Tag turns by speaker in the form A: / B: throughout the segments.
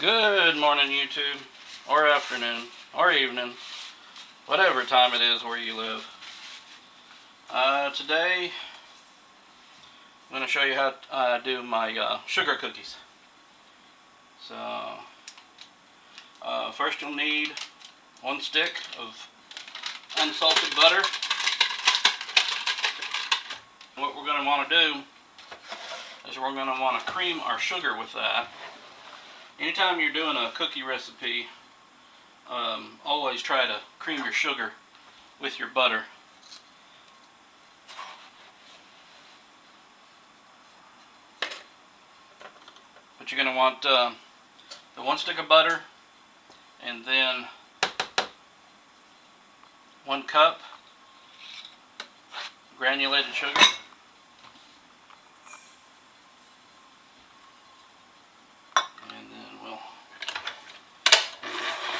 A: Good morning, YouTube, or afternoon, or evening, whatever time it is where you live. Today, I'm going to show you how I do my sugar cookies. So, first you'll need 1 stick of unsalted butter. What we're going to want to do is we're going to want to cream our sugar with that. Anytime you're doing a cookie recipe, always try to cream your sugar with your butter. But you're going to want the 1 stick of butter, and then 1 cup granulated sugar.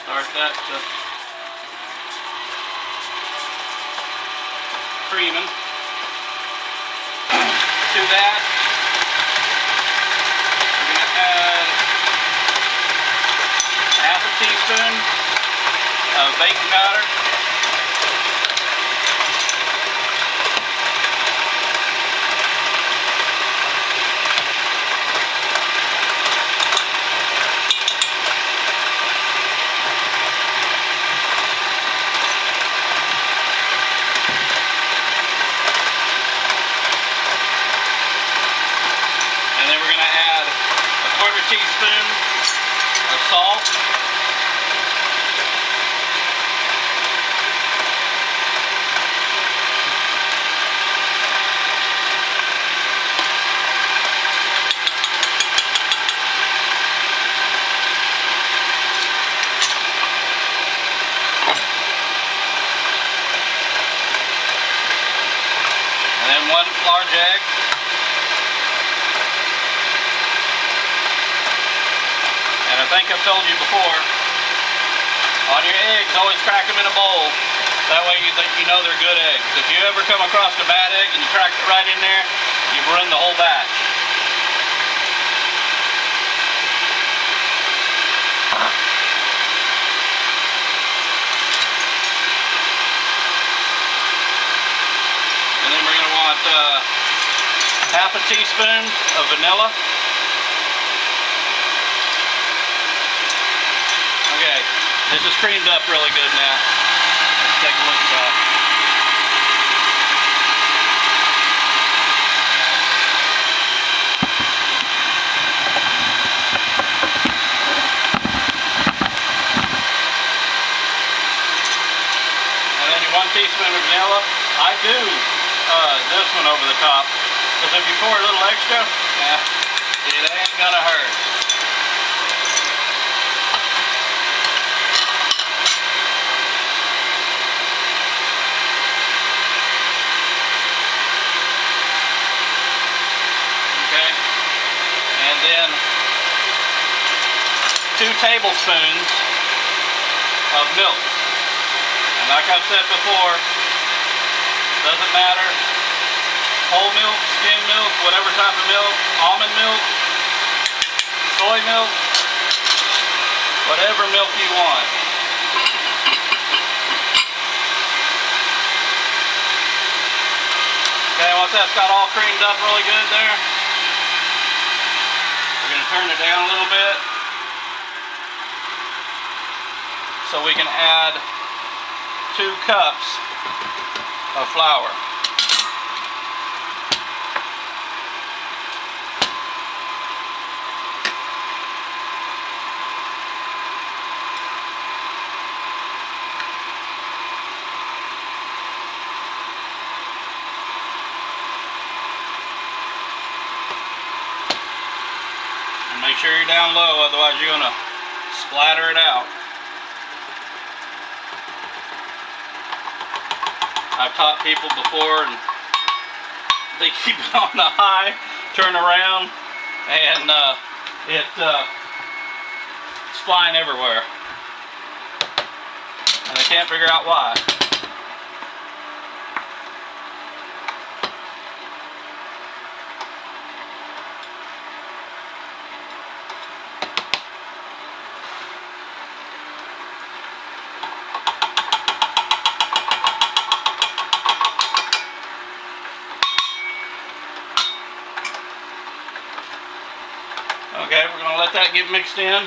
A: Start that creaming. To that, we're going to add half a teaspoon of baking powder. Teaspoon of salt, and then 1 large egg. And I think I've told you before, on your eggs, always crack them in a bowl. That way you know they're good eggs. If you ever come across a bad egg and you crack it right in there, you've ruined the whole batch. And then we're going to want half a teaspoon of vanilla. Okay, this is creamed up really good now. Let's take a look at that. And then your 1 teaspoon of vanilla. I do this one over the top, because if you pour a little extra, it ain't gonna hurt. And then 2 tablespoons of milk. And like I've said before, doesn't matter, whole milk, skim milk, whatever type of milk, almond milk, soy milk, whatever milk you want. Okay, once that's got all creamed up really good there, we're going to turn it down a little bit so we can add 2 cups of flour. And make sure you're down low, otherwise you're going to splatter it out. I've taught people before and they keep it on the high, turn around, and it's flying everywhere. And they can't figure out why. that get mixed in.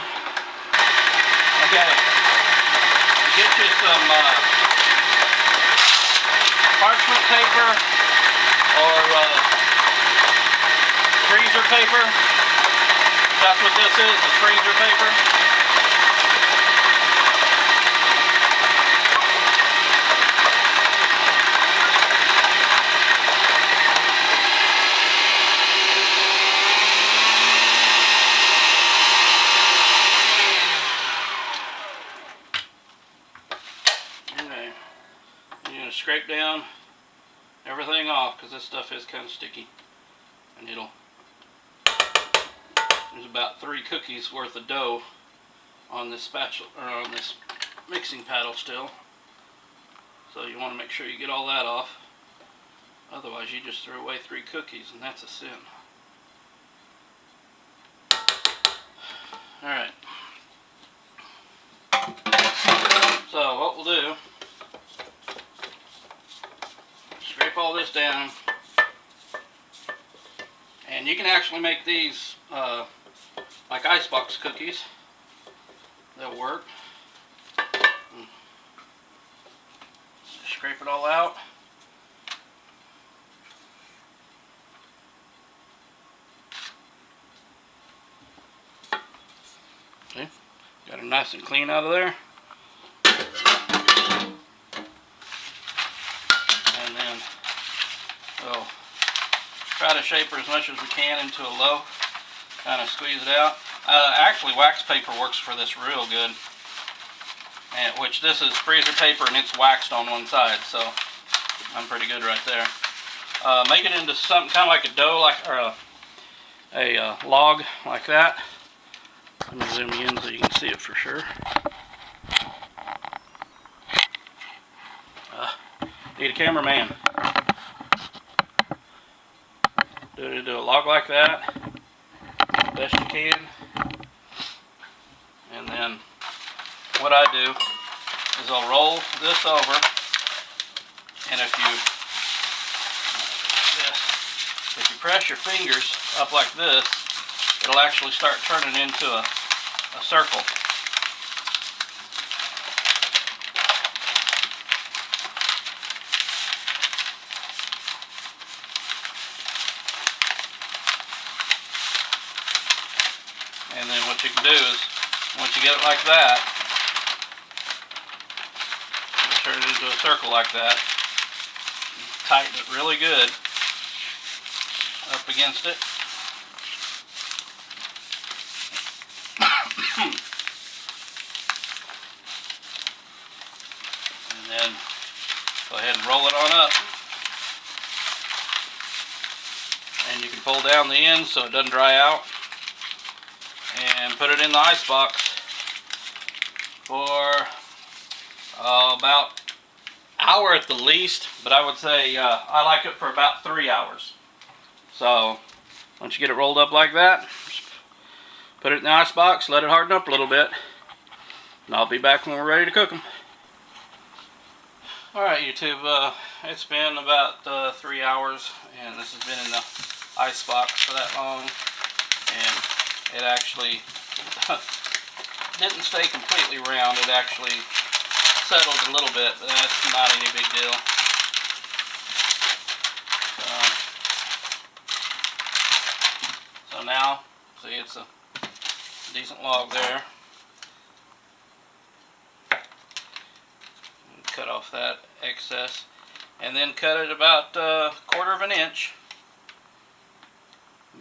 A: Okay. Get you some parchment paper or freezer paper. That's what this is freezer paper. Okay. You're going to scrape down everything off because this stuff is kind of sticky, and there's about 3 cookies worth of dough on this spatula, or on this mixing paddle still. So you want to make sure you get all that off. Otherwise you just throw away 3 cookies, and that's a sin. Alright. So what we'll do, scrape all this down. And you can actually make these like icebox cookies. They'll work. Scrape it all out. See? Got it nice and clean out of there. And then we'll try to shape her as much as we can into a loaf. Kind of squeeze it out. Actually, wax paper works for this real good. And which this is freezer paper and it's waxed on one side, so I'm pretty good right there. Make it into something kind of like a dough, or a log like that. Let me zoom you in so you can see it for sure. Need a cameraman. Do a log like that, best you can. And then what I do is I'll roll this over, and if you press your fingers up like this, it'll actually start turning into a circle. And then what you can do is, once you get it like that, turn it into a circle like that, tighten it really good up against it. And then go ahead and roll it on up. And you can pull down the ends so it doesn't dry out. And put it in the ice box for about an hour at the least, but I would say I like it for about 3 hours. So once you get it rolled up like that, put it in the ice box, let it harden up a little bit, and I'll be back when we're ready to cook them. Alright YouTube, it's been about 3 hours, and this has been in the ice box for that long, and it actually didn't stay completely round. It actually settled a little bit, but that's not any big deal. So now, see, it's a decent log there. Cut off that excess, and then cut it about a 1/4 of an inch,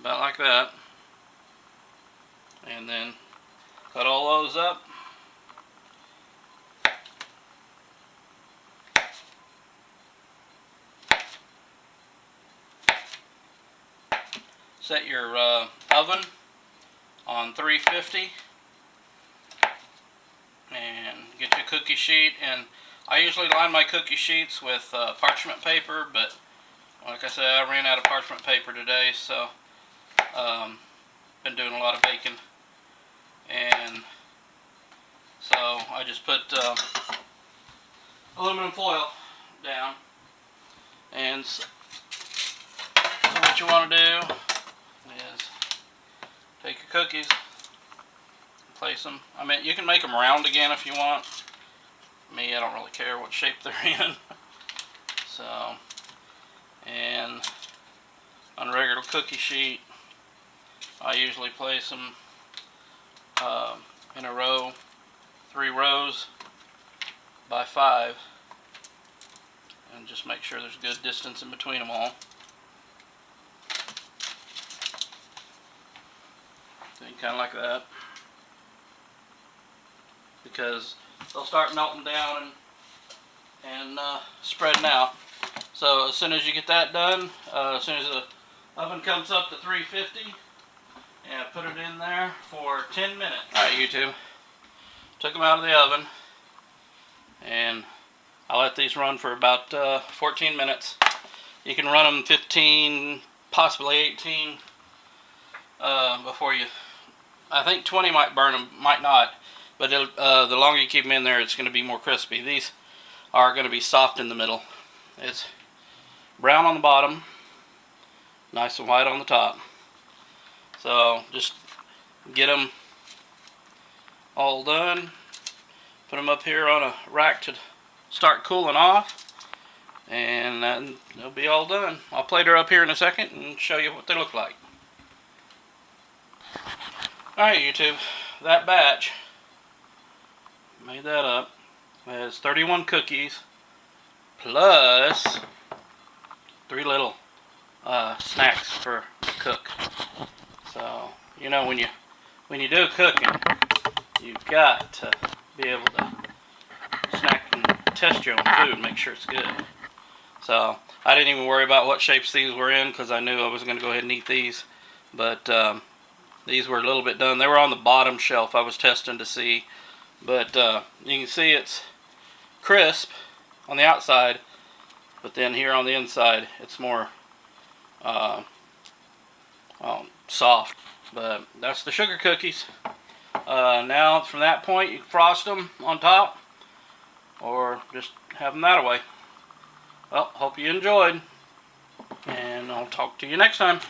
A: about like that. And then cut all those up. Set your oven on 350 and get your cookie sheet. And I usually line my cookie sheets with parchment paper, but like I said, I ran out of parchment paper today, so been doing a lot of baking. And so I just put aluminum foil down. And so what you want to do is take your cookies, place them. I mean, you can make them round again if you want. Me, I don't really care what shape they're in. So, and on a regular cookie sheet, I usually place them in a row, 3 rows by 5, and just make sure there's good distance in between them all. Kind of like that, because they'll start melting down and spreading out. So as soon as you get that done, as soon as the oven comes up to 350, yeah, put it in there for 10 minutes. Alright, YouTube, took them out of the oven, and I let these run for about 14 minutes. You can run them 15, possibly 18 before you. I think 20 might burn them, might not, but the longer you keep them in there, it's going to be more crispy. These are going to be soft in the middle. It's brown on the bottom, nice and white on the top. So just get them all done, put them up here on a rack to start cooling off, and then they'll be all done. I'll plate her up here in a second and show you what they look like. Alright, YouTube, that batch, made that up, has 31 cookies plus 3 little snacks for cook. So, you know, when you do cooking, you've got to be able to snack and test your own food, make sure it's good. So, I didn't even worry about what shapes these were in, because I knew I was going to go ahead and eat these. But these were a little bit done. They were on the bottom shelf I was testing to see. But you can see it's crisp on the outside, but then here on the inside it's more soft. But that's the sugar cookies. Now from that point you can frost them on top, or just have them that way. Well, hope you enjoyed, and I'll talk to you next time.